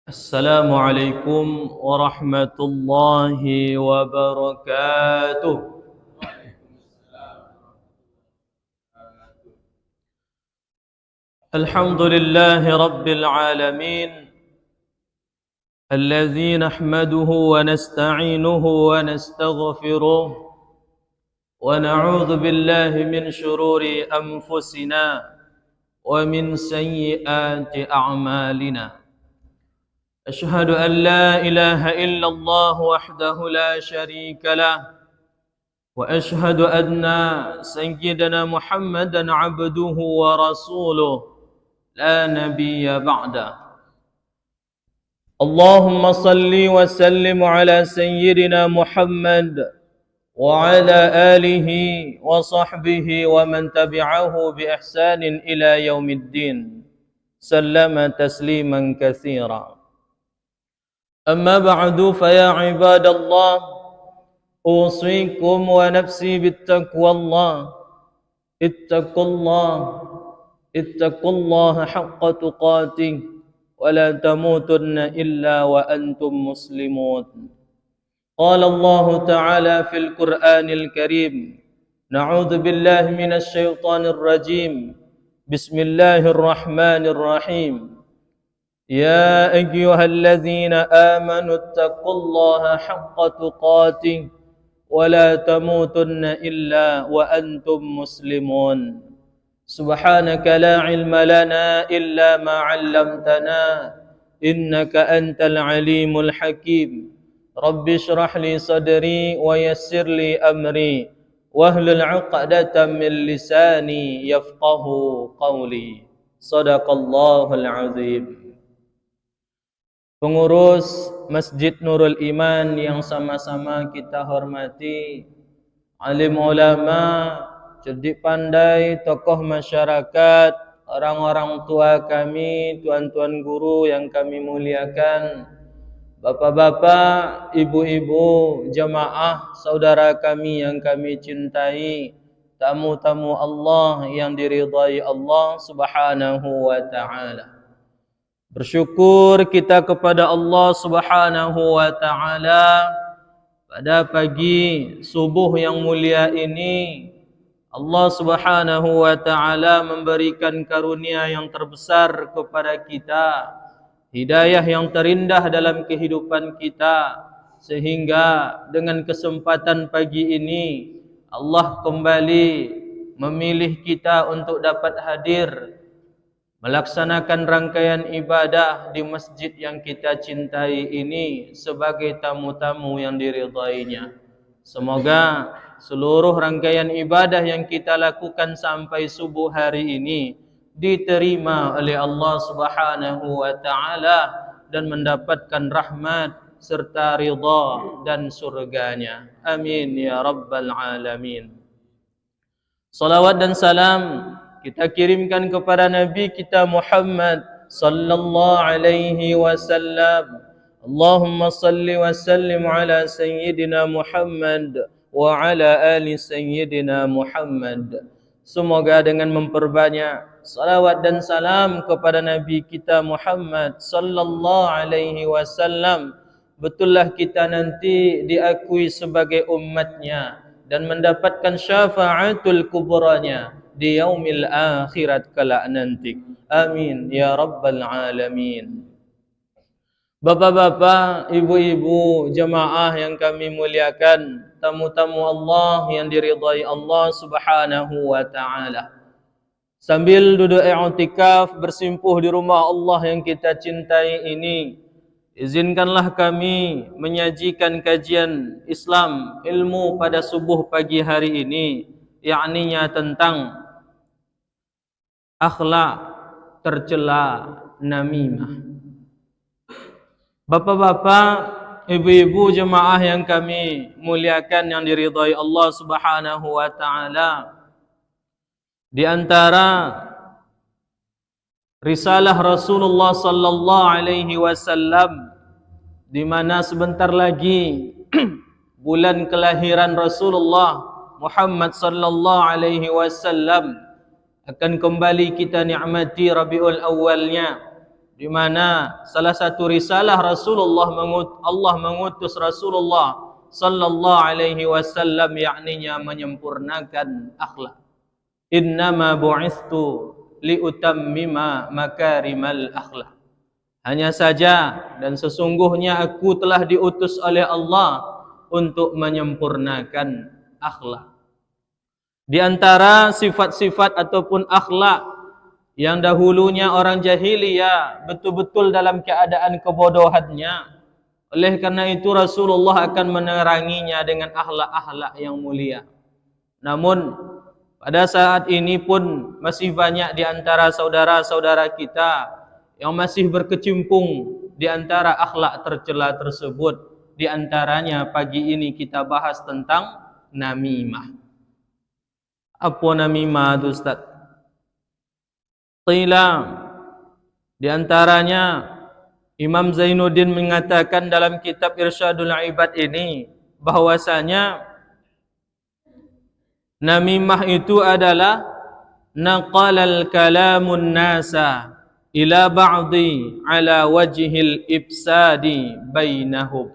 السلام عليكم ورحمة الله وبركاته. الحمد لله رب العالمين الذي نحمده ونستعينه ونستغفره ونعوذ بالله من شرور أنفسنا ومن سيئات أعمالنا. أشهد أن لا إله إلا الله وحده لا شريك له وأشهد أن سيدنا محمدا عبده ورسوله لا نبي بعده. اللهم صل وسلم على سيدنا محمد وعلى آله وصحبه ومن تبعه بإحسان إلى يوم الدين سلم تسليما كثيرا. أما بعد فيا عباد الله أوصيكم ونفسي بالتقوى الله. اتقوا الله حق تقاته ولا تموتن إلا وأنتم مسلمون. قال الله تعالى في القرآن الكريم: نعوذ بالله من الشيطان الرجيم. بسم الله الرحمن الرحيم. يا أيها الذين آمنوا اتقوا الله حق تقاته ولا تموتن إلا وأنتم مسلمون. سبحانك لا علم لنا إلا ما علمتنا إنك أنت العليم الحكيم. رب اشرح لي صدري ويسر لي أمري واحلل عقدة من لساني يفقه قولي. صدق الله العظيم. Pengurus Masjid Nurul Iman yang sama-sama kita hormati, alim ulama, cerdik pandai, tokoh masyarakat, orang-orang tua kami, tuan-tuan guru yang kami muliakan, bapak-bapak, ibu-ibu, jamaah, saudara kami yang kami cintai, tamu-tamu Allah yang diridhai Allah Subhanahu wa ta'ala. Bersyukur kita kepada Allah Subhanahu wa ta'ala pada pagi subuh yang mulia ini. Allah Subhanahu wa ta'ala memberikan karunia yang terbesar kepada kita, hidayah yang terindah dalam kehidupan kita, sehingga dengan kesempatan pagi ini Allah kembali memilih kita untuk dapat hadir melaksanakan rangkaian ibadah di masjid yang kita cintai ini sebagai tamu-tamu yang diridhainya. Semoga seluruh rangkaian ibadah yang kita lakukan sampai subuh hari ini diterima oleh Allah Subhanahu wa ta'ala dan mendapatkan rahmat serta ridha dan surganya. Amin ya rabbal alamin. Salawat dan salam kita kirimkan kepada Nabi kita Muhammad sallallahu alaihi wasallam. Allahumma salli wa sallim ala sayyidina Muhammad wa ala ali sayyidina Muhammad. Semoga dengan memperbanyak salawat dan salam kepada Nabi kita Muhammad sallallahu alaihi wasallam, betullah kita nanti diakui sebagai umatnya dan mendapatkan syafaatul kubranya di yaumil akhirat kelak nanti. Amin ya rabbal alamin. Bapak-bapak, ibu-ibu, jamaah yang kami muliakan, tamu-tamu Allah yang diridhai Allah Subhanahu wa ta'ala. Sambil duduk i'tikaf bersimpuh di rumah Allah yang kita cintai ini, izinkanlah kami menyajikan kajian Islam, ilmu pada subuh pagi hari ini, yakninya tentang akhlak tercela namimah. Bapak-bapak, ibu-ibu, jemaah yang kami muliakan yang diridhai Allah Subhanahu wa ta'ala, di antara risalah Rasulullah sallallahu alaihi wasallam, di mana sebentar lagi bulan kelahiran Rasulullah Muhammad sallallahu alaihi wasallam akan kembali kita nikmati Rabiul Awalnya di mana salah satu risalah Rasulullah Allah mengutus Rasulullah sallallahu alaihi wasallam, yakninya menyempurnakan akhlak. Innama bu'istu liutammima makarimal akhlak. Hanya saja dan sesungguhnya aku telah diutus oleh Allah untuk menyempurnakan akhlak. Di antara sifat-sifat ataupun akhlak yang dahulunya orang jahiliyah betul-betul dalam keadaan kebodohannya, oleh karena itu Rasulullah akan meneranginya dengan akhlak-akhlak yang mulia. Namun pada saat ini pun masih banyak di antara saudara-saudara kita yang masih berkecimpung di antara akhlak tercela tersebut. Di antaranya pagi ini kita bahas tentang namimah. Apa namimah itu, Ustaz? Qila, di antaranya Imam Zainuddin mengatakan dalam kitab Irsyadul Ibad ini bahwasanya namimah itu adalah naqalal kalamun nasa ila ba'di ala wajhil ibsadi bainahum,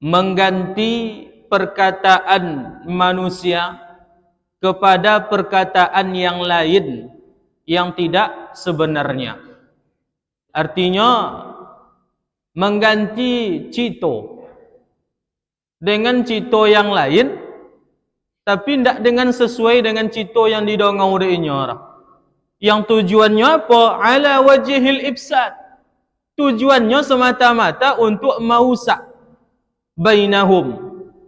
mengganti perkataan manusia kepada perkataan yang lain yang tidak sebenarnya. Artinya mengganti cito dengan cito yang lain, tapi tidak dengan sesuai dengan cito yang didongau olehnya orang. Yang tujuannya apa? Ala wajhil ifsad. Tujuannya semata-mata untuk merusak bainahum,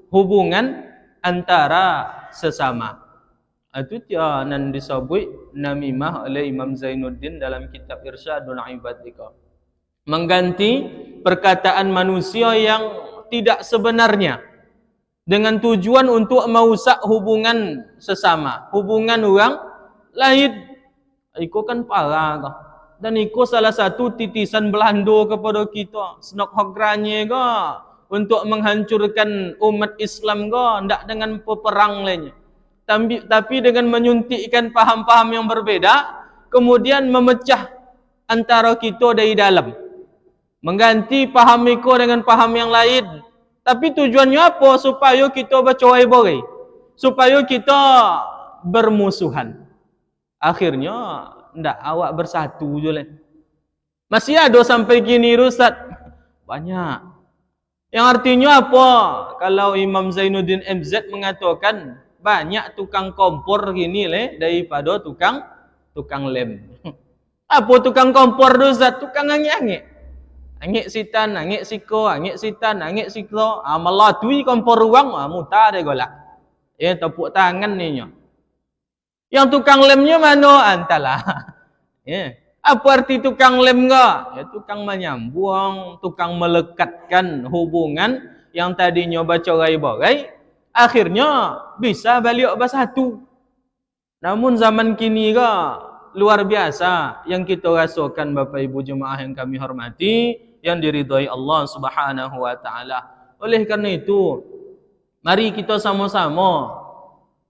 hubungan antara sesama. Itu yang disebut namimah oleh Imam Zainuddin dalam kitab Irsyadul Ibad. Mengganti perkataan manusia yang tidak sebenarnya dengan tujuan untuk merusak hubungan sesama, hubungan orang lain. Iko kan parah kah? Dan iko salah satu titisan Belanda kepada kita. Senok hogranye kah? Untuk menghancurkan umat Islam kah? Tidak dengan peperang lainnya. Tapi dengan menyuntikkan paham-paham yang berbeda, kemudian memecah antara kita dari dalam. Mengganti paham iko dengan paham yang lain. Tapi tujuannya apa? Supaya kita bercerai-berai. Supaya kita bermusuhan. Akhirnya, ndak awak bersatu je lah. Masih ada sampai kini, Ustaz? Banyak. Yang artinya apa? Kalau Imam Zainuddin MZ mengatakan, banyak tukang kompor gini daripada tukang lem. Apa tukang kompor tu, Ustaz? Tukang angik-angik. Angik sitan, angik siko, angik sitan, angik siko. Melatui kompor ruang, muta dia golak. Tepuk tangan ni. Yang tukang lemnya mana? Entahlah. Apa arti tukang lem enggak? Tukang menyambung, tukang melekatkan hubungan yang tadinya bercerai-berai, akhirnya bisa balik bersatu. Namun zaman kini luar biasa yang kita rasakan, Bapak Ibu jemaah yang kami hormati, yang diridhai Allah Subhanahu wa taala. Oleh karena itu, mari kita sama-sama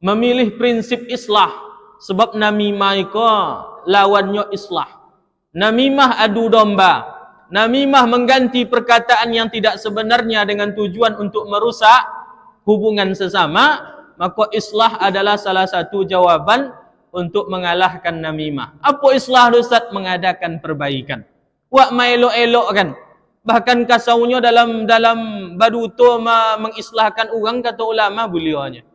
memilih prinsip islah. Sebab namimah itu lawannya islah. Namimah adu domba. Namimah mengganti perkataan yang tidak sebenarnya dengan tujuan untuk merusak hubungan sesama. Maka islah adalah salah satu jawaban untuk mengalahkan namimah. Apa islah, Ustaz? Mengadakan perbaikan. Wak maelok-elok kan. Bahkan kasaunya dalam baduto mengislahkan orang, kata ulama beliaunya.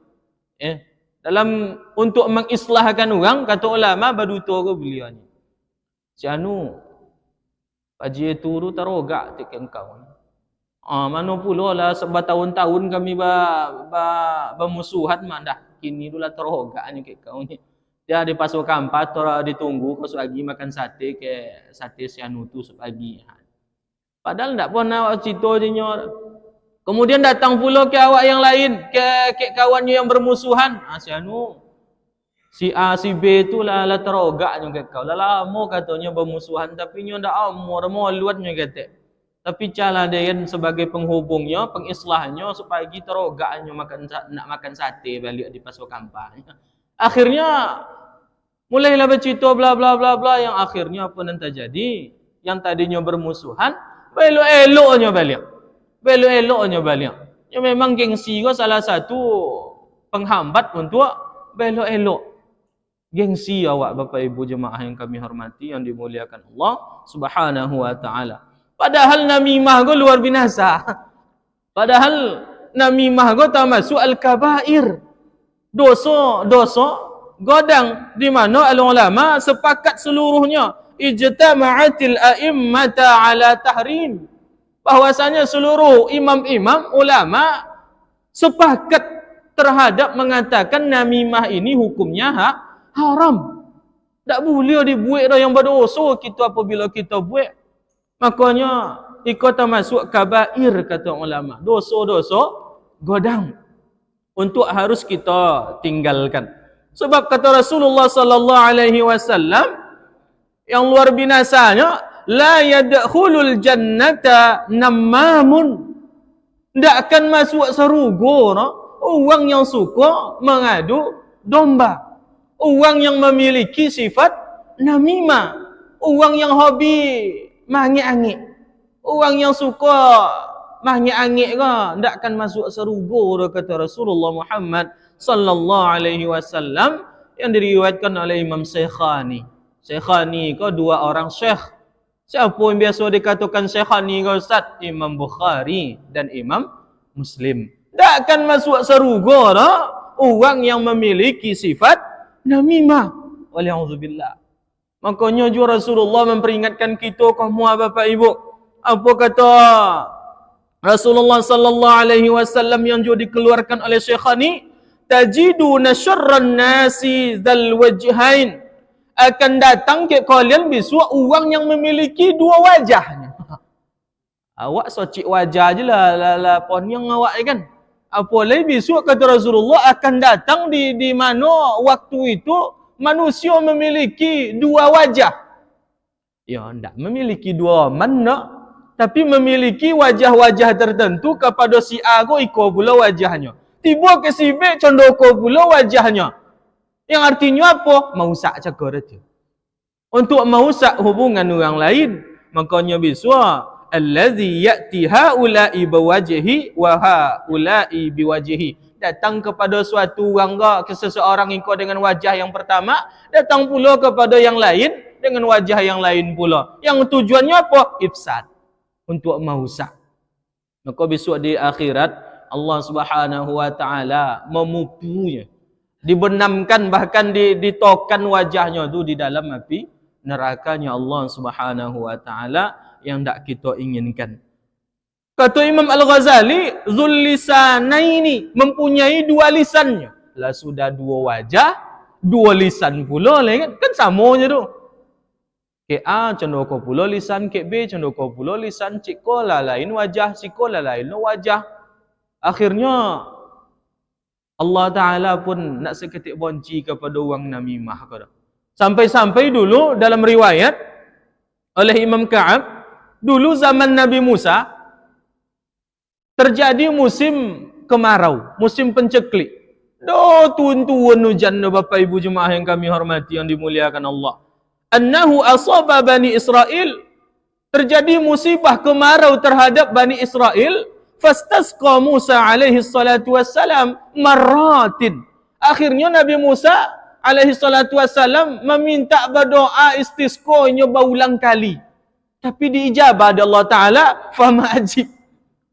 Dalam untuk mengislahkan orang, kata ulama baduto ke beliaunya. Si anu Haji turu tarogak tiken kau. Mana pula lah sebatahun-tahun kami bermusuhan mandah. Kini dulu tarogak ni ke kau ni. Dia di pasok kampat ditunggu kau lagi makan sate ke sate si anu tu sepagi. Padahal ndak pernah cerita dia. Kemudian datang pula ke awak yang lain, ke kawannya yang bermusuhan. Si anu, si A, si B tu lah terogaknya ke kau. Lama katanya bermusuhan, tapi nyo ndak amor, moluatnya kata. Tapi cara dia sebagai penghubungnya, pengislahnya supaya kita terogaknya nak makan sate balik di pasok kampanye. Akhirnya mulailah bercerita bla bla bla bla yang akhirnya apa nanti jadi? yang tadinya bermusuhan, belok-eloknya balik. Belok-eloknya balik. Ya memang gengsi ko salah satu penghambat untuk belok-elok. Gengsi awak Bapak Ibu jemaah yang kami hormati, yang dimuliakan Allah Subhanahu wa taala. Padahal namimah go luar binasa. Padahal namimah go termasuk al-kabair. Dosa godang di mana ulama sepakat seluruhnya ijtama'atil a'immata ala tahrim. Bahwasanya seluruh imam-imam ulama sepakat terhadap mengatakan namimah ini hukumnya haram. Tak boleh dibuat dah yang berdosa kita apabila kita buat. Makanya ikut termasuk kabair kata ulama. Dosa-dosa godang untuk harus kita tinggalkan. Sebab kata Rasulullah sallallahu alaihi wasallam yang luar binasanya, la yadkhulul jannata namamun. Tak akan masuk surga orang yang suka mengadu domba. Orang yang memiliki sifat namimah. Orang yang hobi mangik-angik. Orang yang suka mangik-angik ke, tak akan masuk surga kata Rasulullah Muhammad sallallahu alaihi wasallam, yang diriwayatkan oleh Imam Syekhani. Syekhani ke dua orang syekh. Siapa yang biasa dikatakan Syekhani ke Ustaz? Imam Bukhari dan Imam Muslim. Tak akan masuk surga dah orang yang memiliki sifat namimah. Waliyahzubillah. Makanya juga Rasulullah memperingatkan kita kamu Bapak Ibu. Apa kata Rasulullah sallallahu alaihi wasallam yang juga dikeluarkan oleh Syekhani? Tajiduna syarran nasi dzal wajhain. Akan datang ke kalian besok orang yang memiliki dua wajahnya. Awak socik wajah je lah pon yang awak kan. Apa lagi besok kata Rasulullah akan datang di mana waktu itu manusia memiliki dua wajah. Ya, tidak memiliki dua mana, tapi memiliki wajah-wajah tertentu kepada si A ko iko pula wajahnya. Tiba ke si B condoko pula wajahnya. Yang artinya apa? Mausak cakap dia. Untuk mausak hubungan orang lain. Makanya besok allazi ya'ti haula'i biwajhi wa haula'i biwajhi. Datang kepada suatu orang ke seseorang engkau dengan wajah yang pertama, datang pula kepada yang lain dengan wajah yang lain pula. Yang tujuannya apa? Ifsad. Untuk merusak. Maka besok di akhirat Allah Subhanahu wa taala memupunya. Dibenamkan bahkan ditokan wajahnya tu di dalam api nerakanya Allah Subhanahu wa taala yang tak kita inginkan. Kata Imam Al-Ghazali, Zullisanaini, mempunyai dua lisannya. Lah sudah dua wajah, dua lisan pula lah kan sama je tu. Ke A condoko pula lisan, ke B condoko pula lisan, cik ko lah lain wajah, cik ko lah lain wajah. Akhirnya Allah Ta'ala pun nak seketik bonci kepada orang namimah. Sampai-sampai dulu dalam riwayat oleh Imam Ka'ab, dulu zaman Nabi Musa terjadi musim kemarau, musim penceklik. Tuan-tuan hujan Bapak Ibu jemaah yang kami hormati, yang dimuliakan Allah. Annahu asaba Bani Israel, terjadi musibah kemarau terhadap Bani Israel. Fastasqa Musa alaihi salatu wassalam marratin. Akhirnya Nabi Musa alaihi salatu wassalam meminta berdoa istisqa-nya berulang kali. Tapi diijabah oleh Allah Ta'ala, fama ajib.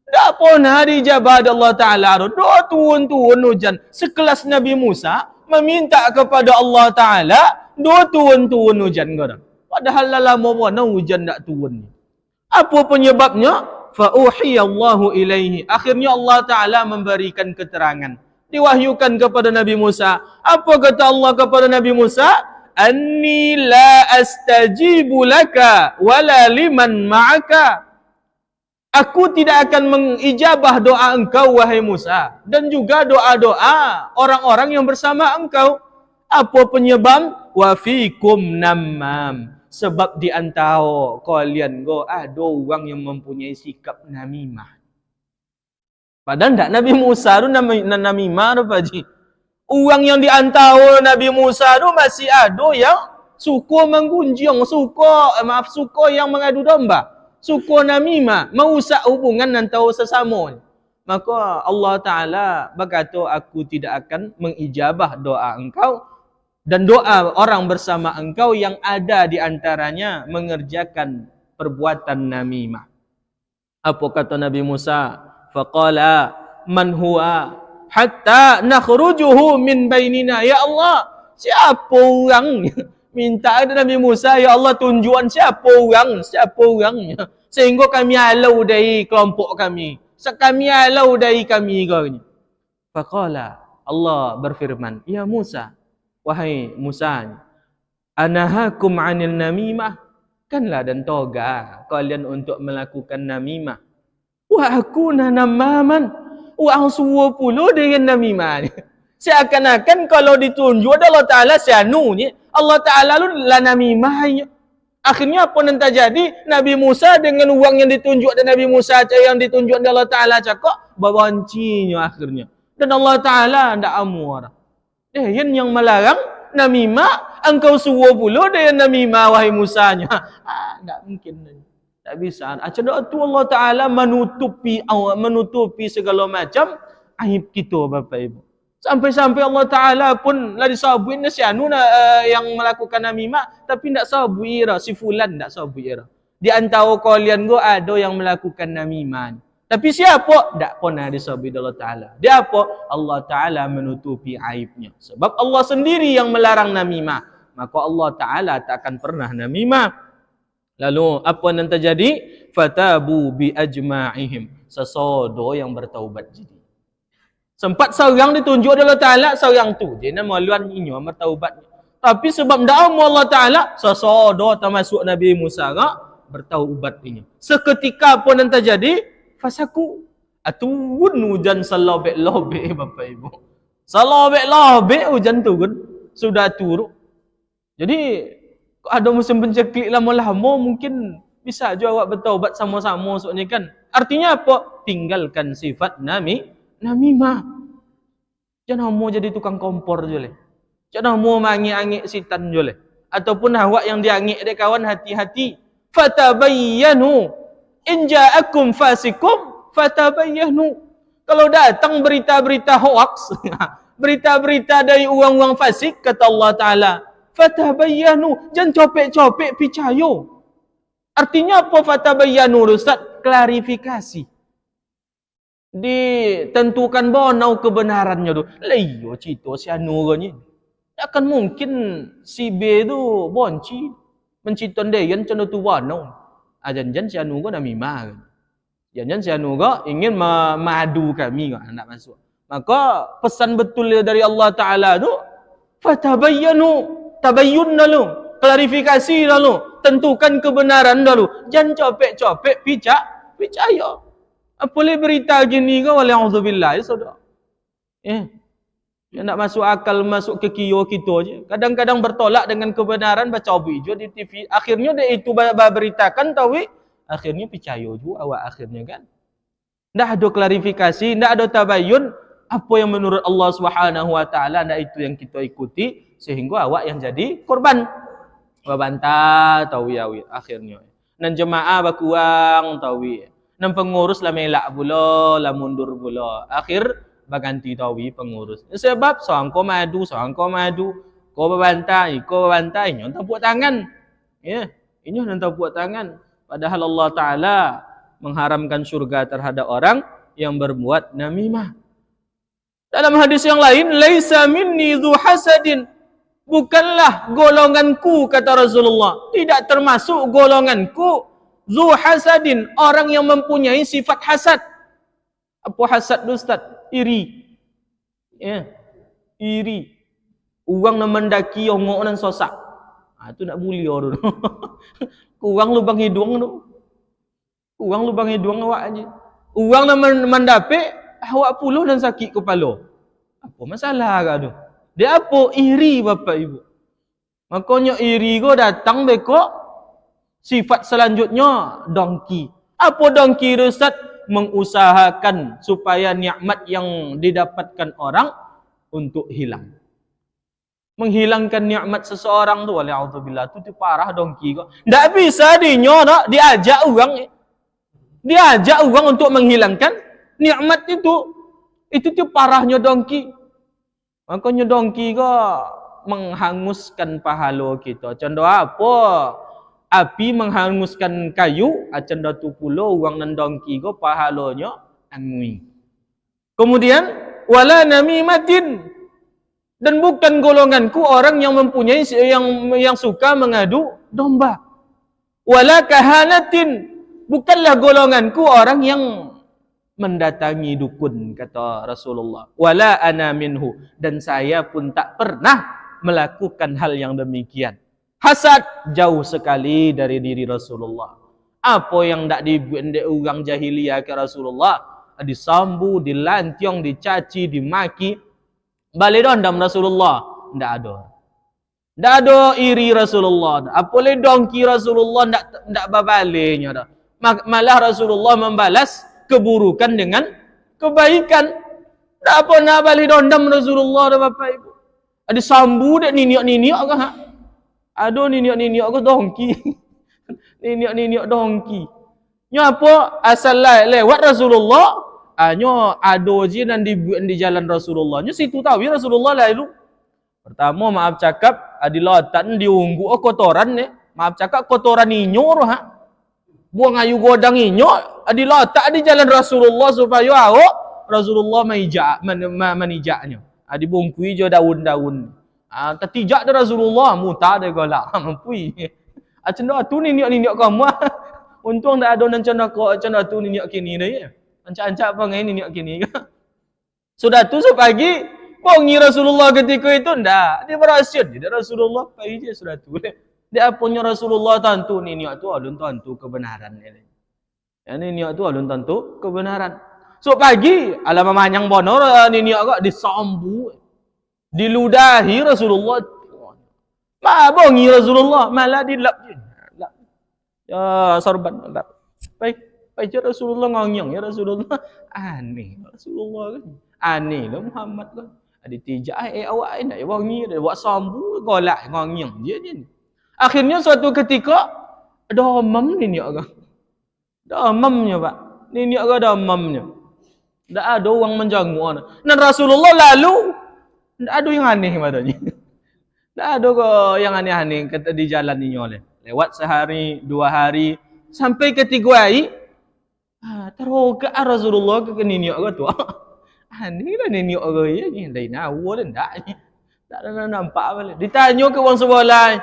Tak pernah diijabah oleh Allah Ta'ala. Doa turun-turun hujan. Sekelas Nabi Musa meminta kepada Allah Ta'ala, doa turun-turun hujan. Padahal lama mana hujan tak turun. Apa penyebabnya? Fa'uhiyallahu ilaihi. Akhirnya Allah Ta'ala memberikan keterangan. Diwahyukan kepada Nabi Musa. Apa kata Allah kepada Nabi Musa? Anni la astajibu laka wala liman ma'aka. Aku tidak akan mengijabah doa engkau wahai Musa. Dan juga doa-doa orang-orang yang bersama engkau. Apa penyebab? Wa fikum namam. Sebab di antara kalian ada orang yang mempunyai sikap namimah. Padahal tak Nabi Musa tu namimah tu Pak Haji. Orang yang di antara Nabi Musa tu masih ada yang suka menggunjing, suka yang mengadu domba, suka namimah, merusak hubungan antara sesama. Maka Allah Ta'ala berkata, aku tidak akan mengijabah doa engkau dan doa orang bersama engkau yang ada di antaranya mengerjakan perbuatan namimah. Apa kata Nabi Musa? Faqala man huwa hatta nakhrujuhu min bainina. Ya Allah, siapa orang? Minta kepada Nabi Musa, ya Allah tunjukan siapa orangnya, sehingga kami halau dari kelompok kami. Kami halau dari kami katanya. Faqala, Allah berfirman, ya Musa, wahai Musa, anahakum 'anil namimah, kanlah dan toga kalian untuk melakukan namimah. Wa akuna namaman, wa suwa pula dengan namimah. Seakan-akan kalau ditunjuk Allah Ta'ala sianunya, Allah Ta'ala lu la namimahnya. Akhirnya apa yang terjadi? Nabi Musa dengan uang yang ditunjuk dan Nabi Musa yang ditunjuk dan Allah Ta'ala cakap, bawancinya akhirnya. Dan Allah Ta'ala tidak amur. Yang melarang namimah, engkau suruh pula dengan namimah, wahai Musanya. Tak mungkin. Tak bisa. Acadok tu Allah Ta'ala menutupi segala macam aib kita, Bapak Ibu. Sampai-sampai Allah Ta'ala pun lah disabuin si anu yang melakukan namimah, tapi tak sabui ira, si fulan tak sabui ira. Di antara kalian go ada yang melakukan namimah. Tapi siapa? Tak pernah disabui Allah Ta'ala. Dia apa? Allah Ta'ala menutupi aibnya. Sebab Allah sendiri yang melarang namimah. Maka Allah Ta'ala tak akan pernah namimah. Lalu apa yang terjadi? Fatabu bi ajma'ihim. Sesodo yang bertaubat jadi. Sempat seorang ditunjuk Allah Ta'ala, seorang tu dia nama luan inyo bertaubat. Tapi sebab dakwah Allah Ta'ala, sesodo termasuk Nabi Musa bertaubat ini. Seketika pun yang terjadi, fasaku atun hujan salobek-lobek, Bapak Ibu. Salobek-lobek hujan turun, sudah turun. Jadi ada musim penceklik lama-lama mungkin bisa juga awak bertaubat sama-sama soalnya kan. Artinya apa? Tinggalkan sifat namimah. Jangan mau jadi tukang kompor je. Jangan mau mangik-angik sitan je. Ataupun awak yang diangik dek kawan, hati-hati. Fatabayyanu in ja'akum fasikum fatabayyanu. Kalau datang berita-berita hoax, berita-berita dari orang-orang fasik, kata Allah Ta'ala, fatabayyanu, jangan copek-copek percaya. Artinya apa fatabayyanu, Ustaz? Klarifikasi. Ditentukan bonau kebenarannya tu. Layo cerita si anu ni. Takkan mungkin si B tu bonci menciton dia yang cendera tu bonau. Jangan si anu ko namimah. Jangan si anu ko ingin madu kami ko nak masuk. Maka pesan betul dari Allah Ta'ala tu, fatabayyanu, tabayyun dulu, klarifikasi dulu, tentukan kebenaran dulu. Jangan copek-copek percaya. Boleh berita gini ke wala'udzubillah ya saudara. Dia nak masuk akal, masuk ke kio kita je. Kadang-kadang bertolak dengan kebenaran, baca video di TV. Akhirnya dia itu beritakan tahu, akhirnya percaya juga awak akhirnya kan. Tak ada klarifikasi, tak ada tabayun. Apa yang menurut Allah Subhanahu Wa Taala, tak itu yang kita ikuti sehingga awak yang jadi korban. Bantah tahu ya akhirnya. Dan jemaah berkurang tahu. Dan pengurus lah melak pula, lah mundur pula. Akhir berganti tawi pengurus. Sebab seorang kau madu, kau berbantai, ini tak buat tangan. Ya, ini tak buat tangan. Padahal Allah Ta'ala mengharamkan syurga terhadap orang yang berbuat namimah. Dalam hadis yang lain, laisa minni dzu hasadin. Bukanlah golonganku, kata Rasulullah. Tidak termasuk golonganku zu hasadin, orang yang mempunyai sifat hasad. Apa hasad tu Ustaz? Iri. Ya. Iri. Orang nak mendaki ongok dan sosak. Itu nak mulia tu. Kurang lubang hidung tu. Kurang lubang hidung awak aja. Orang nak mendapik awak puluh dan sakit kepala. Apa masalah kau tu? Dia apa? Iri, Bapak Ibu. Makanya iri ko datang bekok. Sifat selanjutnya dongki. Apa dongki itu Ustaz? Mengusahakan supaya nikmat yang didapatkan orang untuk hilang. menghilangkan nikmat seseorang tu, wali'udzubillah, tu parah dongki kok. Tak bisa diajak orang untuk menghilangkan nikmat itu. Itu tu parahnya dongki. Makanya dongki kok menghanguskan pahala kita. Contoh apa? Api menghanguskan kayu, contoh tu pula orang nan dongki kok pahalanya angui. Kemudian wala namimatin, dan bukan golonganku orang yang mempunyai yang suka mengadu domba. Wala kahanatin, bukanlah golonganku orang yang mendatangi dukun, kata Rasulullah. Wala ana minhu, dan saya pun tak pernah melakukan hal yang demikian. Hasad, jauh sekali dari diri Rasulullah. Apa yang tak dibuat orang jahiliyah ke Rasulullah, disambu, dilantiong, dicaci, dimaki, balik dendam Rasulullah, tak ada. Tak ada iri Rasulullah. Apa le dongki Rasulullah tak babaliknya dah. Malah Rasulullah membalas keburukan dengan kebaikan. Tak apa nak balik dendam Rasulullah dah Bapak Ibu. Ada sambu dak niniak-niniak ke ha? Aduh niniak-niniak ke dongki. Niniak-niniak dongki. Nya apa? Asal lewat Rasulullah, nya ada je dan dibuat di jalan Rasulullah. Nya situ tahu ya Rasulullah lalu. Pertama maaf cakap adilatan diunggu kotoran ni. Maaf cakap kotoran inyo ha. Buang ayu godang inyo adilatak di jalan Rasulullah supaya awak Rasulullah manijaknya. Dibungkui je daun-daun. Tertijak dah Rasulullah muta dah galak mampui. Cendok tu niniak-niniak kamu. Untung dah ada nan cendok tu niniak kini ni. Ancak-ancak apa ngai niniak kini. Sudah tu sepagi bongi Rasulullah ketika itu ndak. Dia berhasil dia Rasulullah pai je sudah tu. Dia punya Rasulullah tentu niniak tu alun tentu kebenaran ni. Yang niniak tu alun tentu kebenaran. So pagi alam manyang bonor niniak kok disambu. Diludahi Rasulullah. Ma bongi Rasulullah malah dilap je. Lap. Ya sorban lap. Baik je Rasulullah ngonyong ya Rasulullah. Aneh Rasulullah kan. Aneh lah Muhammad kan. Ada tijak awak nak bongi dia buat sambu golak ngonyong je ni. Akhirnya suatu ketika demam niniak kan. Demamnya Pak. Niniak kan demamnya. Tak ada orang menjanguk. Dan Rasulullah lalu tak ada yang aneh padanya. Tak ada kok yang aneh-aneh kata di jalan ini oleh. Lewat sehari, 2 hari, sampai ketiga hari, teroga Rasulullah ke niniak ke tu. Aneh lah niniak ke ya ni, lain awal dah tak. Tak ada nampak balik. Ditanya ke orang sebelah,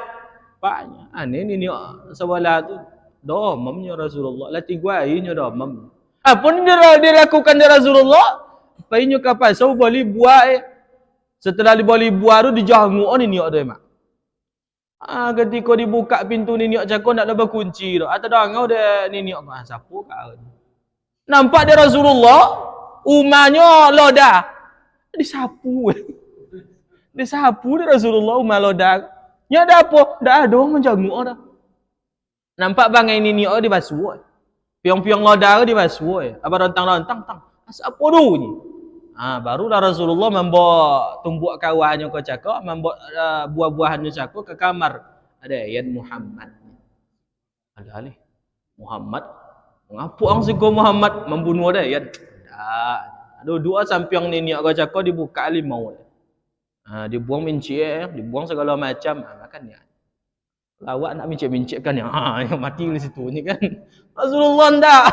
paknya aneh niniak sebelah tu. Domamnya Rasulullah. Lah 3 harinya domam. Apa ni dia lakukan dia Rasulullah? Painya kapal so boleh buat setelah dibali buah tu dijanguk ni niak tu mak. Ketika dibuka pintu ni niak cakap nak ada kunci tu. Atau dah ngau dia ni niak siapa kau ni. Nampak dia Rasulullah, umanya loda. Disapu. Disapu dia Rasulullah umah loda. Nya ada apa? Dak ada orang menjanguk dah. Nampak bangai ni niak dibasuh. Piang-piang loda dibasuh. Apa rontang-rontang tang. Siapa tu ni? Barulah Rasulullah membawa tumbuk kawannya ke cakap, membawa buah-buahannya cakap ke kamar. Ada ayat Muhammad. Ada alih. Muhammad. Ngapa orang sego Muhammad membunuh ada ayat? Tak. Dua sampiang ni niak ke cakap dibuka limau. Dibuang mincik, dibuang segala macam. Makannya. Lawak nak mincik-mincikkan yang mati di situ ni kan. Rasulullah tak.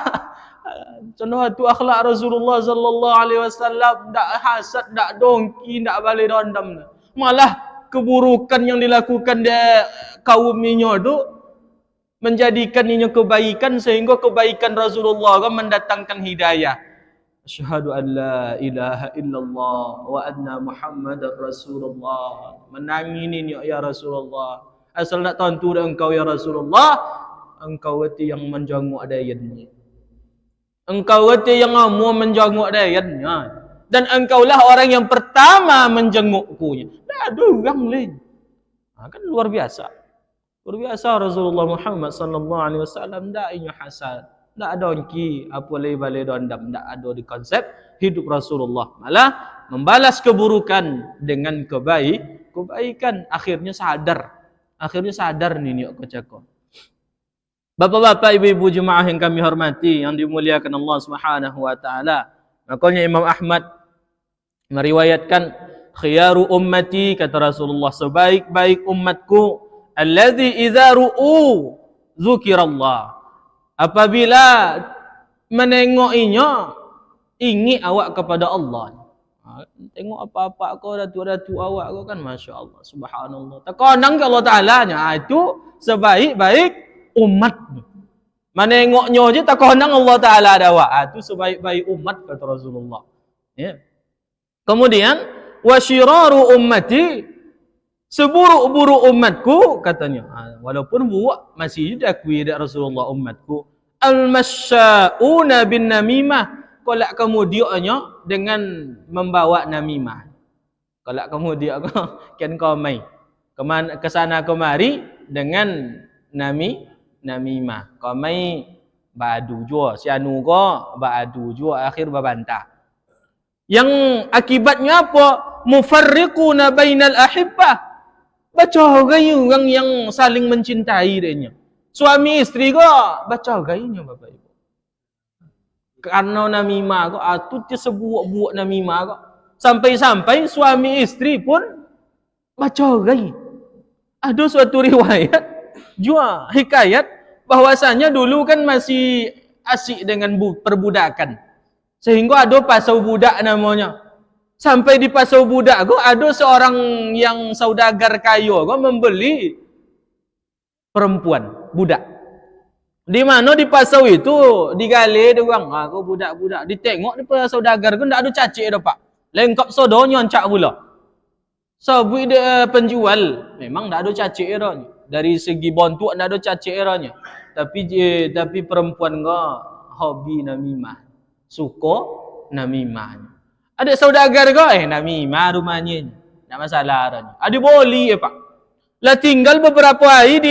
Contoh tu akhlak Rasulullah sallallahu alaihi wasallam, tak hasad, tak dongki, tak balik dendam. Malah keburukan yang dilakukan dia kaumnya tu menjadikannya kebaikan sehingga kebaikan Rasulullah kan mendatangkan hidayah. Asyhadu an la ilaha illallah wa anna Muhammadar Rasulullah. Menangini ya Rasulullah. Asal nak tentu engkau ya Rasulullah, engkau itu yang menjanguk dayanya. Engkau itu yang mau menjenguk dayanya. Dan engkaulah orang yang pertama menjengukku. Tak ada orang lain. Kan luar biasa. Luar biasa Rasulullah Muhammad sallallahu alaihi wasallam tak inya hasad. Tak ada dongki, apa lagi dendam, tak ada di konsep hidup Rasulullah. Malah membalas keburukan dengan kebaikan. Akhirnya sadar ni aku cakap. Bapak-bapak, ibu-ibu jemaah yang kami hormati, yang dimuliakan Allah Subhanahu wa taala. Makanya Imam Ahmad meriwayatkan, khiyaru ummati, kata Rasulullah, sebaik-baik umatku, alladzi idza ru'u dzukirallah. Apabila menengokinya, ingat awak kepada Allah. Tengok apa-apa kau datu-datu awak kau kan, Masya Allah, subhanallah. Terkonang ke Allah Ta'ala nya. Itu sebaik-baik umat. Menengoknya je terkonang Allah Ta'ala ada awak. Itu sebaik-baik umat, kata Rasulullah. Ya. Kemudian, wasyiraru ummati, seburuk-buruk umatku, katanya. Walaupun buruk, masih diakui dari Rasulullah umatku. Al-masya'una bin namimah. Kolak kemudiannya dengan membawa namimah. Kolak kemudian kan kau mai ke sana kemari dengan namimah. Kau mai badu jua, si anu ko badu jua, akhir babantah. Yang akibatnya apa? Mufarriquna bainal ahibbah. Baca gayu orang yang saling mencintai denya. Suami istri ko baca gayunya Bapak Ibu. Karena namimah ko, tu dia sebuak-buak namimah ko. Sampai-sampai suami istri pun baca gai. Ada suatu riwayat, jua hikayat, bahwasanya dulu kan masih asyik dengan perbudakan. Sehingga ada pasau budak namanya. Sampai di pasau budak ko, ada seorang yang saudagar kaya ko membeli perempuan, budak. Di mana di pasau itu digali dia orang, aku budak-budak ditengok di saudagar kan tak ada cacik dah pak. Lengkap sodonya ancak pula. So dia penjual memang tak ada cacik dah. Dari segi bontuk tak ada cacik dah. Tapi perempuan ko hobi namimah. Suka namimah. Ada saudagar ko namimah rumahnya. Tak masalah dah. Ada boleh pak. Lah tinggal beberapa hari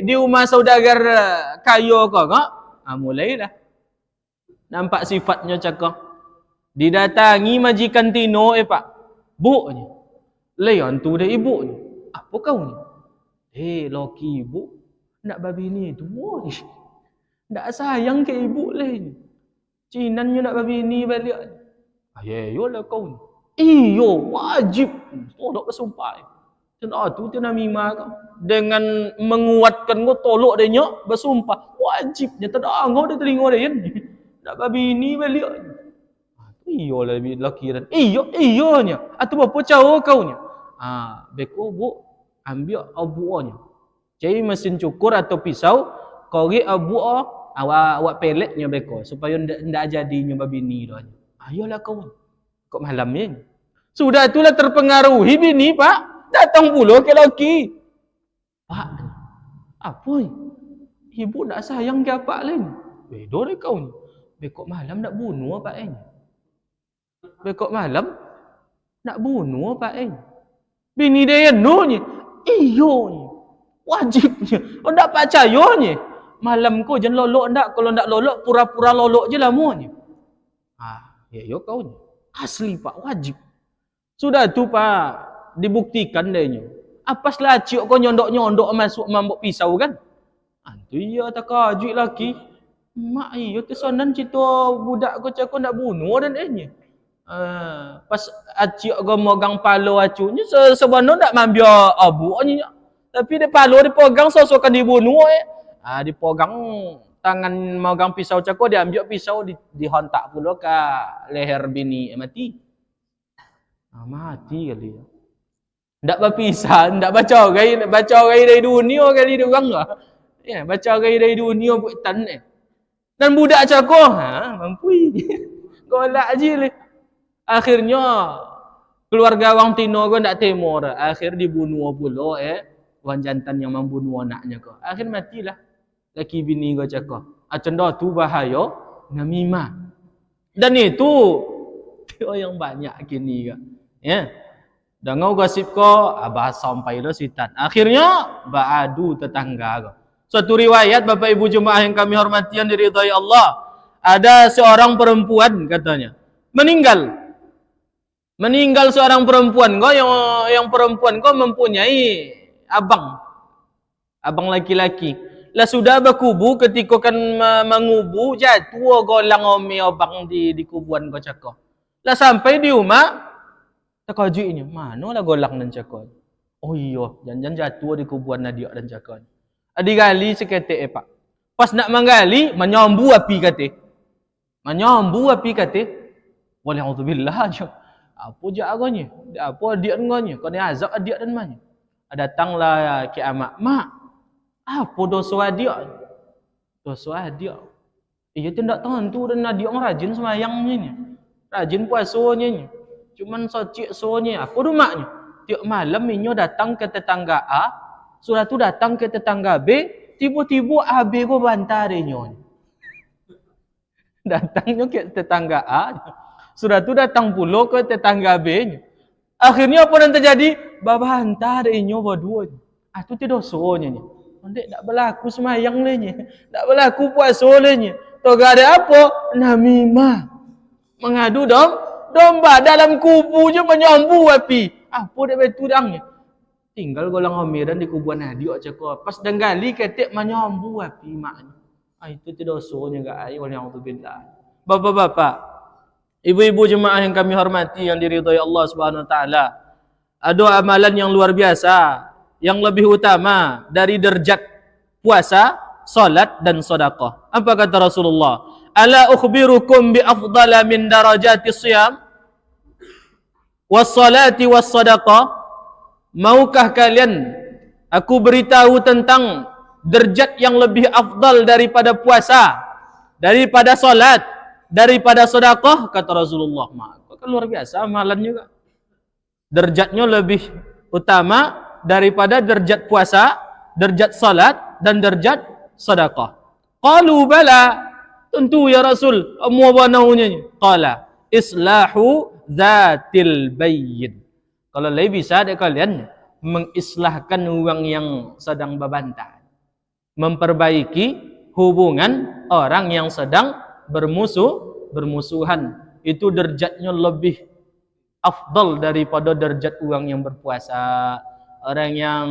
di rumah saudagar kaya kau kak, mulailah nampak sifatnya cakap. Didatangi majikan Tino pak, buknya, leon tu dah ibu ni, apa kau ni? Loki ibu, nak babi ni tu ni, nak sayang ke ibu ni, cinannya nak babi ni balik. Yolah kau ni, iyo wajib, tak bersumpah. Tu namimah kau. Dengan menguatkan kau tolak dia nyok bersumpah. Wajibnya tak ada ngau dia telinga dia. Nak babi ni balik. Iyalah lakiran. Iyonya. Atau apa cara kau nya? Beko bu ambil abuanya. Cari mesin cukur atau pisau, korek abu awak peletnya beko supaya ndak jadinya babi ni dah. Ayolah kau. Kok malam ni. Sudah itulah terpengaruhi bini pak. Datang pula ke laki. Pak, apa ni? Ibu nak sayang ke apa lain? Beda kau ni. Bekok malam nak bunuh apa ni? Bekok malam nak bunuh apa ni? Bini dia ni. Iyo ni. Wajibnya. Oh tak percaya ni. Malam kau jangan lolok ndak. Kalau ndak lolok pura-pura lolok je lah mu ni. Ya kau ni. Asli pak wajib. Sudah tu pak. Dibuktikan dia. Apa selah ciok kau nyondok-nyondok masuk mambuk pisau kan? Tu iya tak kajik laki. Mak iya tu sonan cerita budak kau cakap nak bunuh dan dia. Pas ciok kau megang palo acunya sebenarnya nak mambil abunya. Tapi dia palo dipegang sosokan dibunuh dipegang tangan megang pisau cakap dia ambil pisau dihantak pula ke leher bini mati. Mati kali ya. Ndak berpisah, ndak baca gai dari dunia kali dia orang lah. Ya, baca gai dari dunia buat tan ni. Dan budak cakap, mampu. Golak je le. Akhirnya keluarga orang Tino ko ndak temo dah. Akhir dibunuh pula orang jantan yang membunuh anaknya ko. Akhir matilah. Laki bini ko cakap. Acenda tu bahaya namimah. Dan itu yang banyak kini ko. Ya. Dangau gosip ko abah sampai dah sitan. Akhirnya baadu tetangga ko. Suatu riwayat Bapak Ibu jemaah yang kami hormati yang diridhai Allah, ada seorang perempuan katanya meninggal. Meninggal seorang perempuan kau, yang perempuan kau mempunyai abang laki-laki. Lah sudah berkubu ketika kan mengubu jatuh golang omi abang di kuburan kau cakap. Lah sampai di rumah terkejutnya, mana lah golang dan cakap. Oh iya, jangan jatuh di kuburan Nadia dan cakap. Adik gali seketik pak. Pas nak menggali, menyambu api kata. Menyambu api kata. Walauzubillah aja. Apa je agaknya? Apa dia dengannya? Kau ni azab dia dan mana? Datanglah kiamat. Mak, apa dosa dia? Dosa dia. Ia tidak tentu dan dia orang rajin semayangnya ni. Rajin puasanya ni. Cuman socik sonya. Apa rumahnya? Tiap malam minyo datang ke tetangga A. Sudah tu datang ke tetangga B. Tiba-tiba A B ko bantah dia. Datangnya ke tetangga A. Sudah tu datang pula ke tetangga B. Akhirnya apa yang terjadi? Babantah dia berdua. Itu tidak sonya ni. Ndek tak berlaku semayang lenya. Tak berlaku puasa lenya. Toga ada apa? Namimah. Mengadu domba dalam kubu je menyambu api. Apa dia betul dangnya? Tinggal golang amiran di kuburan Nadia cakap. Pas denggali ketik menyambu api maknya. Itu tidak sonya guys. Walauzubillah. Bapak-bapak, ibu-ibu jemaah yang kami hormati, yang diridhai Allah Subhanahu wa taala. Ada amalan yang luar biasa yang lebih utama dari derajat puasa, salat dan sedekah. Apa kata Rasulullah? Ala ukhbirukum bi afdala min darajati siyam was salati was sedekah? Maukah kalian aku beritahu tentang derajat yang lebih afdal daripada puasa, daripada salat, daripada sedekah? Kata Rasulullah. Maka kan luar biasa amalan juga. Derajatnya lebih utama daripada derajat puasa, derajat salat dan derajat sedekah. Qalu bala, tentu ya Rasul. Apa namanya? Qala islahu zatil bayyin. Kalau lebih bisa ada kalian mengislahkan orang yang sedang berbantah, memperbaiki hubungan orang yang sedang bermusuhan. Itu derajatnya lebih afdal daripada derajat orang yang berpuasa, orang yang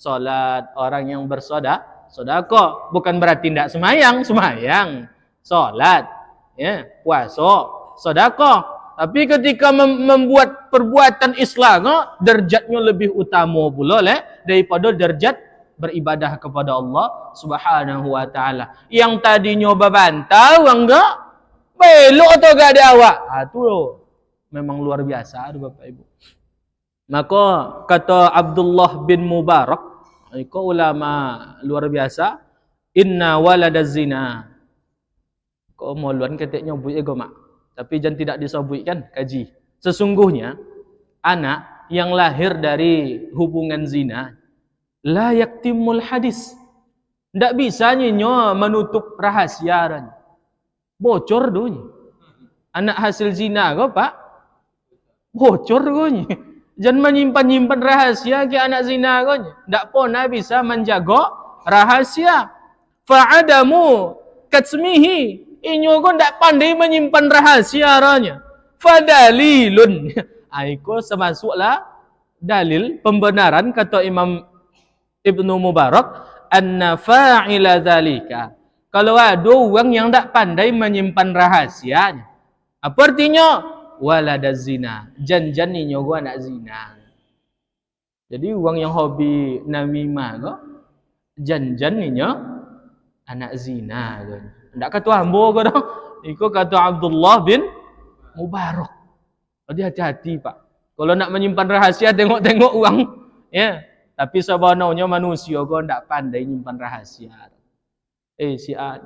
solat, orang yang bersedekah. Bukan berarti tidak semayang, solat, ya, puasa, sedekah. Tapi ketika membuat perbuatan Islam, derajatnya lebih utama pula daripada derajat beribadah kepada Allah Subhanahu wa taala. Yang tadinya berbantah, enggak belok atau gak ada awak. Itu memang luar biasa Bapak Ibu. Maka kata Abdullah bin Mubarak, itu ulama luar biasa, inna waladaz zina. Kau mauluan ketiknya buik ego mak. Tapi jangan tidak disebutkan kaji. Sesungguhnya anak yang lahir dari hubungan zina la yaktimul hadis. Tidak bisa nyo menutup rahasia. Bocor dunia. Anak hasil zina kau pak? Bocor dunia. Jangan menyimpan rahasia ke anak zina kau. Tak pernah bisa menjaga rahasia. Fa'adamu katsmihi. Inyo kau tak pandai menyimpan rahasia ranya. Fadalilun. Aiko semasuklah dalil pembenaran kata Imam Ibnu Mubarak. Anna fa'ila dzalika. Kalau ada orang yang tak pandai menyimpan rahasianya. Apa artinya? Waladaz zina. Jan-jan ni nyogo anak zina. Jadi orang yang hobi namimah ko, jan-jan ni anak zina. Tak kata hamba ko dah. Iko kata Abdullah bin Mubarak. Jadi hati-hati pak. Kalau nak menyimpan rahasia, tengok-tengok orang. Ya. Tapi sebenarnya manusia ko tak pandai menyimpan rahasia. Si A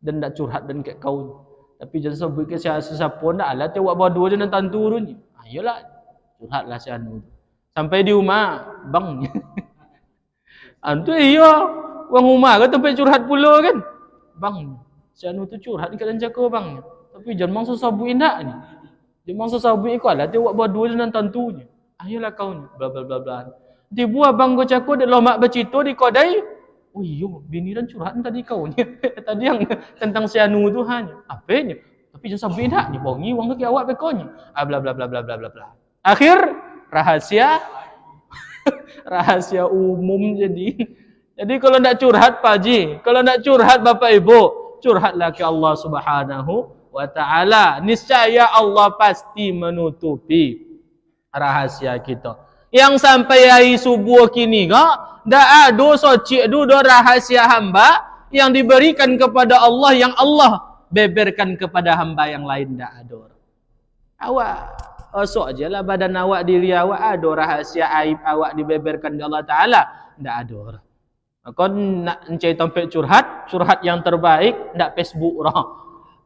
dan tak curhat dan kat kau. Tapi jangan sebut ke siapa nak lah. Tewak berdua je dan tantu tu ni. Ayolah. Curhatlah si Anu. Sampai di rumah. Bang. Itu iya. Orang rumah ke tempat curhat pula kan. Bang. Si Anu tu curhat dekat dan jaka bang. Tapi jangan mangsa sabut indak ni. Jangan mangsa sabut ikut lah. Tewak berdua je dan tantunya. Ayolah kau ni. Bla bla bla bla. Tiba abang ko cakap dia lomak bercita di kodai. Oh iyo, bini dan curhat tadi kau ni. Tadi yang tentang si Anu tu hanya. Apanya? Tapi jangan sampai dah ni bongi wang ke awak bekonya. Bla bla bla bla bla bla bla. Akhir rahasia rahasia umum jadi. Jadi kalau nak curhat Pak Haji, kalau nak curhat Bapak Ibu, curhatlah ke Allah Subhanahu wa taala. Niscaya Allah pasti menutupi rahasia kita. Yang sampai hari subuh kini kak, dak ada socik do rahasia hamba yang diberikan kepada Allah yang Allah beberkan kepada hamba yang lain, dak ada. Awak osok je lah badan awak, diri awak ada rahasia aib awak dibeberkan oleh Allah Ta'ala, dak ada. Kau nak mencari tempat curhat yang terbaik, ndak Facebook dah,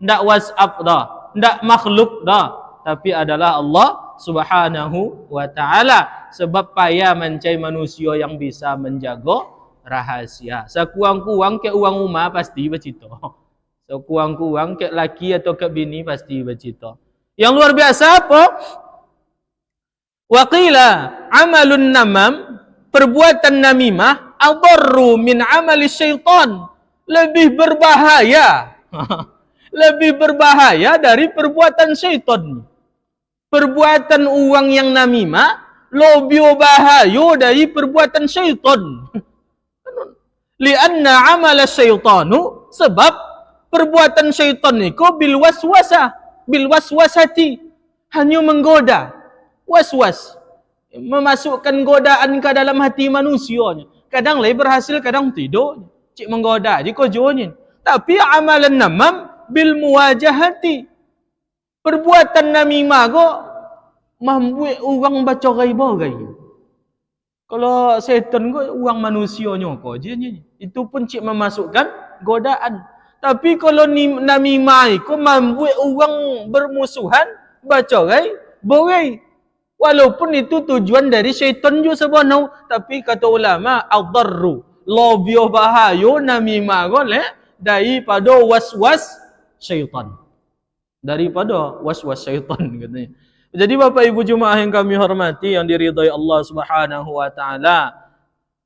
ndak WhatsApp dah, ndak makhluk dah, tapi adalah Allah Subhanahu wa Ta'ala. Sebab payah mencari manusia yang bisa menjaga rahasia. Sekuang-kuang ke uang rumah pasti bercerita. Sekuang-kuang ke laki atau ke bini pasti bercerita. Yang luar biasa apa? Waqila amalun namam, perbuatan namimah adarru min amali syaitan, lebih berbahaya lebih berbahaya dari perbuatan syaitan. Perbuatan uang yang namimah lebih bahaya dari perbuatan syaitan. Lianna amala syaitanu, sebab perbuatan syaitan itu bil waswasati, hanya menggoda, waswas, memasukkan godaan ke dalam hati manusianya. Kadang lagi berhasil, kadang tidak. Cik menggoda je kojonya. Tapi amalan namam bil muwajahati, perbuatan namimah ko membuat orang baca gai-gai. Kalau setan ko orang manusianya ko je ni. Itu pun cik memasukkan godaan. Tapi kalau namimah ko membuat orang bermusuhan, baca gai, boleh. Walaupun itu tujuan dari syaitan juga sebenarnya, tapi kata ulama ad-darru, lebih bahaya namimah ko daripada waswas syaitan. Daripada waswas syaitan katanya. Jadi Bapak Ibu jemaah yang kami hormati, yang diridhai Allah Subhanahu wa taala,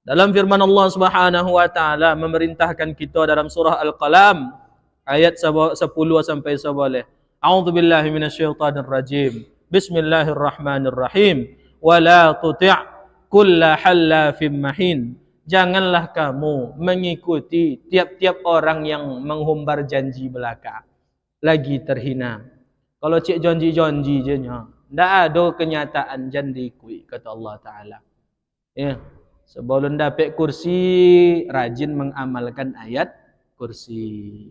dalam firman Allah Subhanahu wa taala memerintahkan kita dalam surah Al-Qalam ayat 10 sampai 11. A'udzubillahi minasyaitonir rajim. Bismillahirrahmanirrahim. Wala tuti' kulla hallafim mahin. Janganlah kamu mengikuti tiap-tiap orang yang menghumbar janji belaka, lagi terhina. Kalau cik janji-janji je nya, ndak ada kenyataan janji kui, kata Allah Taala. Ya, sebelum dapat kursi, rajin mengamalkan ayat kursi.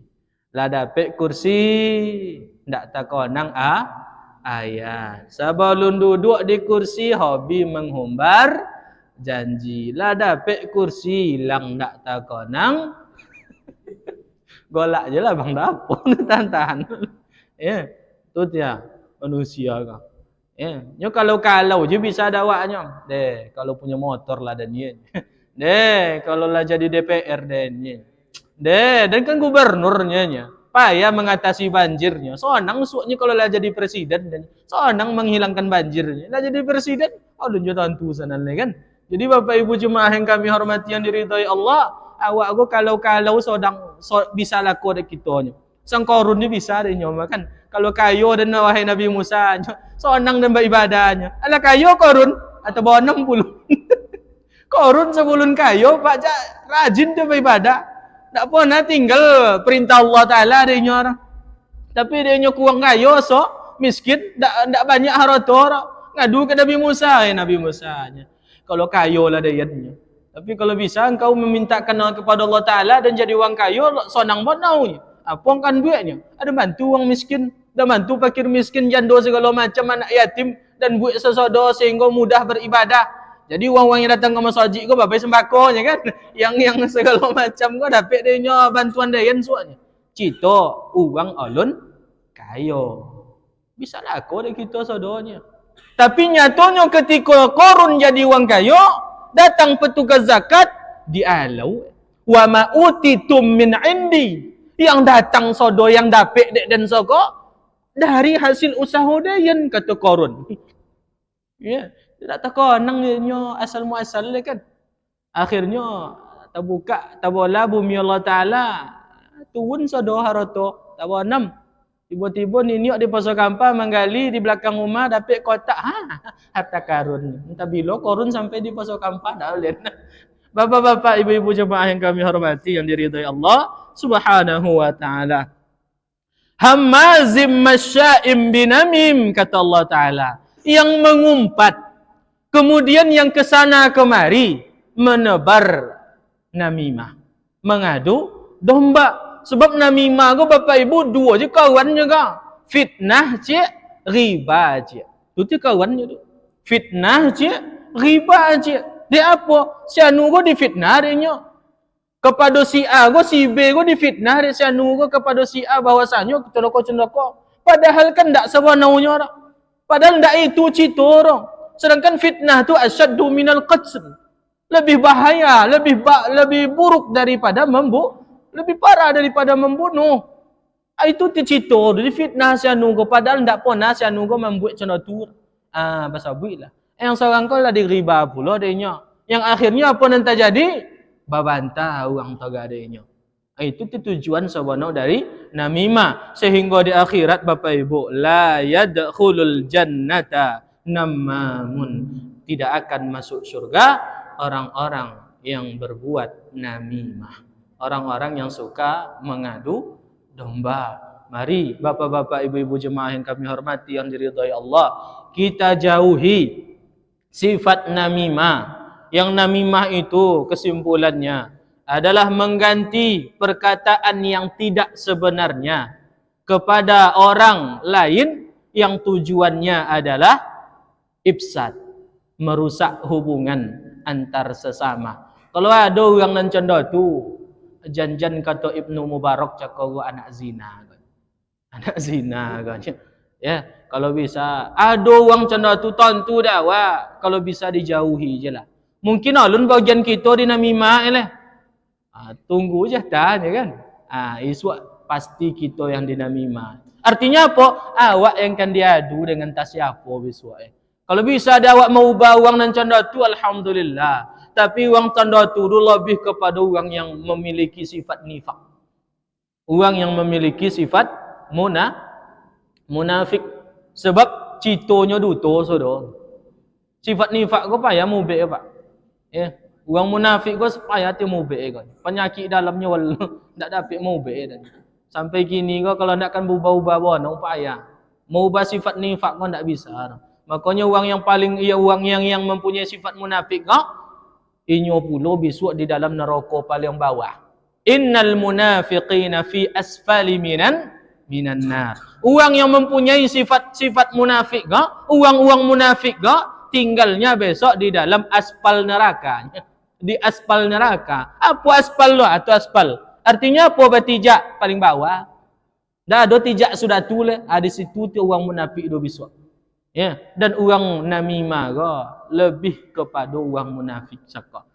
Lah dapat kursi, ndak takonang ayat. Sebelum duduk di kursi, hobi menghumbar janji. Lah dapat kursi, hilang ndak takonang. Golak je lah bang dapur, tahan-tahan. Ya, tu dia manusia kah. Ya, nyo kalau je bisa dawaknya. Deh, kalau punya motor lah dan dia. Deh, kalau lah jadi DPR dan dia. Deh, dan kan gubernurnya nya. Payah mengatasi banjirnya. Sonang suaknya kalau lah jadi presiden dan sonang menghilangkan banjirnya. Lah jadi presiden, aduh nyo tentu sana kan. Jadi Bapak Ibu jemaah yang kami hormati yang diridhai Allah, awak aku kalau bisa laku dek kita nya. Sang Korun ni bisa deh nyoba kan. Kalau kayo dan wahai Nabi Musa, sonang dan beribadahnya. Alah kayo Korun atau bawa 60. Korun sebelum kayo Pak rajin dia beribadah. Tak pernah tinggal perintah Allah Taala dia orang. Tapi dia kurang kayo so miskin, tak banyak harta. Ngadu ke Nabi Musa, Nabi Musa nya. Kalau kayo lah dia nya. Tapi kalau bisa engkau memintakan kepada Allah Taala dan jadi orang kayo, sonang bonau. Apa kan duitnya? Ada bantu orang miskin, ada bantu fakir miskin, janda segala macam, anak yatim, dan buat sesodo sehingga mudah beribadah. Jadi orang-orang yang datang ke masjid kau babai sembakonya kan, yang segala macam kau dapat dia bantuan dayan suanya. Cito uang alun kayo. Bisa lah kau dek kita sodonya. Tapi nyatanya ketika Korun jadi uang kayo, datang petugas zakat dialau. Wa ma utitum min indi. Yang datang sodo yang dapet dek dan soko dari hasil usaha dayan, kata Korun. Ya, tidak takonang nyo asal muasal kan. Akhirnya terbuka tabola bumi Allah Taala turun sodo haroto tawanam. Tiba-tiba niniok di pos kampa menggali di belakang rumah dapat kotak. Harta karun. Entah bila korun sampai di pos kampa dah lihat. Bapak-bapak, ibu-ibu jemaah yang kami hormati yang diridhai Allah Subhanahu wa taala. Hammazim masya'im binamim, kata Allah taala. Yang mengumpat, kemudian yang kesana kemari menebar namimah, mengadu domba. Sebab namimah ko bapak ibu dua je kawan juga. Fitnah je, riba je. Itu kawannya tu. Fitnah je, riba je. Dia apa? Si anu ko difitnah dia. Kepada si A ko, si B ko difitnah dia. Si anu ko kepada si A bahwasanya cendoko. Padahal kan tak sebenarnya orang. Padahal tak itu cita orang. Sedangkan fitnah tu asyaddu minal qatl. Lebih bahaya, lebih buruk daripada lebih parah daripada membunuh. Itu cita di fitnah si anu ko. Padahal tak pernah si anu ko membuat cendatur. Pasal buit lah. Yang seorang kau lah diriba pula dia. Yang akhirnya apa nanti jadi? Babantah orang tagadanya. Itu tujuan sebenar dari namimah. Sehingga di akhirat bapak ibu, la yadkhulul jannata namamun. Tidak akan masuk surga orang-orang yang berbuat namimah. Orang-orang yang suka mengadu domba. Mari bapak-bapak, ibu-ibu jemaah yang kami hormati yang diridhai Allah, kita jauhi sifat namimah. Yang namimah itu kesimpulannya adalah mengganti perkataan yang tidak sebenarnya kepada orang lain yang tujuannya adalah ifsad, merusak hubungan antar sesama. Kalau ada orang nan canda tu, janjan kata Ibnu Mubarak cakap anak zina. Anak zina kan. Ya, kalau bisa ada orang canda tu tentu dah wah, kalau bisa dijauhi je lah. Mungkin alun bagian kita di namimah lah. Tunggu je tanya kan. Iswak pasti kita yang di namimah. Artinya apa? Awak yang kan diadu dengan tak siapa biswak. Kalau bisa ada awak mau ubah uang dan canda tu alhamdulillah. Tapi uang canda tu lebih kepada orang yang memiliki sifat nifak. Orang yang memiliki sifat munafik. Sebab citonya duto saudara. Sifat nifak ko payah mubek pak. Ya, orang munafik ko payah tu mubek kan. Penyakit dalamnya wal tak dapat mubek dan. Sampai kini ko kalau nakkan berubah-ubah bono payah. Mau ubah sifat nifak ko tak bisa. Makanya orang yang paling orang yang mempunyai sifat munafik ko inyo pula besok di dalam neraka paling bawah. Innal munafiqina fi asfali minan nar. Orang yang mempunyai sifat munafik ga, orang munafik ga tinggalnya besok di dalam aspal neraka. Di aspal neraka. Apa aspal lo? Atau aspal. Artinya apa? Bertijak paling bawah. Dah ada tijak sudah tulis. Di situ tu orang munafik do besok. Ya, dan orang namimah ga lebih kepada orang munafik saka.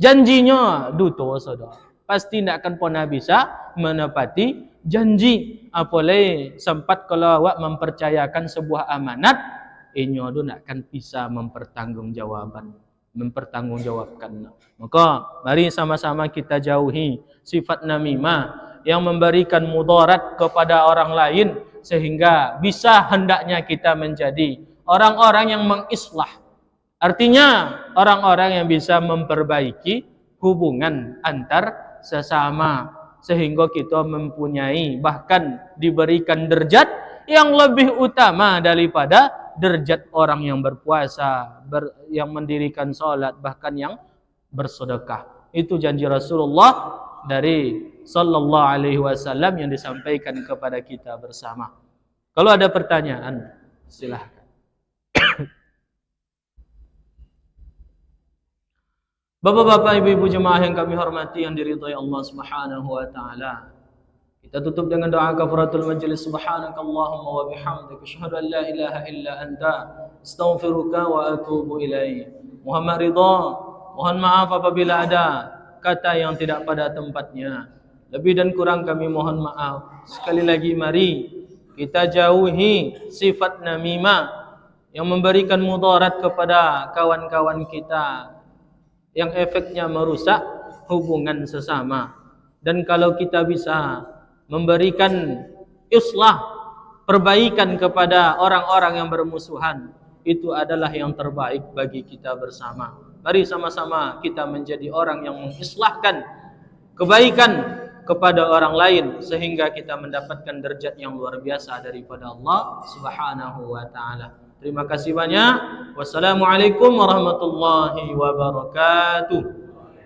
Janjinya duto saudara. Pasti tidak akan pernah bisa menepati janji. Apalagi sempat kalau awak mempercayakan sebuah amanat, inyo tu nak akan bisa mempertanggungjawabkan. Maka mari sama-sama kita jauhi sifat namimah yang memberikan mudarat kepada orang lain sehingga bisa hendaknya kita menjadi orang-orang yang mengislah. Artinya orang-orang yang bisa memperbaiki hubungan antar sesama sehingga kita mempunyai bahkan diberikan derajat yang lebih utama daripada derajat orang yang berpuasa, yang mendirikan salat, bahkan yang bersedekah. Itu janji Rasulullah dari sallallahu alaihi wasallam yang disampaikan kepada kita bersama. Kalau ada pertanyaan, silahkan. Bapak-bapak, ibu-ibu jemaah yang kami hormati yang diridhai Allah Subhanahu wa taala. Kita tutup dengan doa kafaratul majlis. Subhanakallahumma wa bihamdika asyhadu an la ilaha illa anta astaghfiruka wa atubu ilaik. Muhammad Ridha, mohon maaf apabila ada kata yang tidak pada tempatnya. Lebih dan kurang kami mohon maaf. Sekali lagi mari kita jauhi sifat namimah yang memberikan mudarat kepada kawan-kawan kita, yang efeknya merusak hubungan sesama. Dan kalau kita bisa memberikan islah, perbaikan kepada orang-orang yang bermusuhan, itu adalah yang terbaik bagi kita bersama. Mari sama-sama kita menjadi orang yang mengislahkan kebaikan kepada orang lain sehingga kita mendapatkan derajat yang luar biasa daripada Allah Subhanahu wa taala. Terima kasih banyak. Wassalamualaikum warahmatullahi wabarakatuh.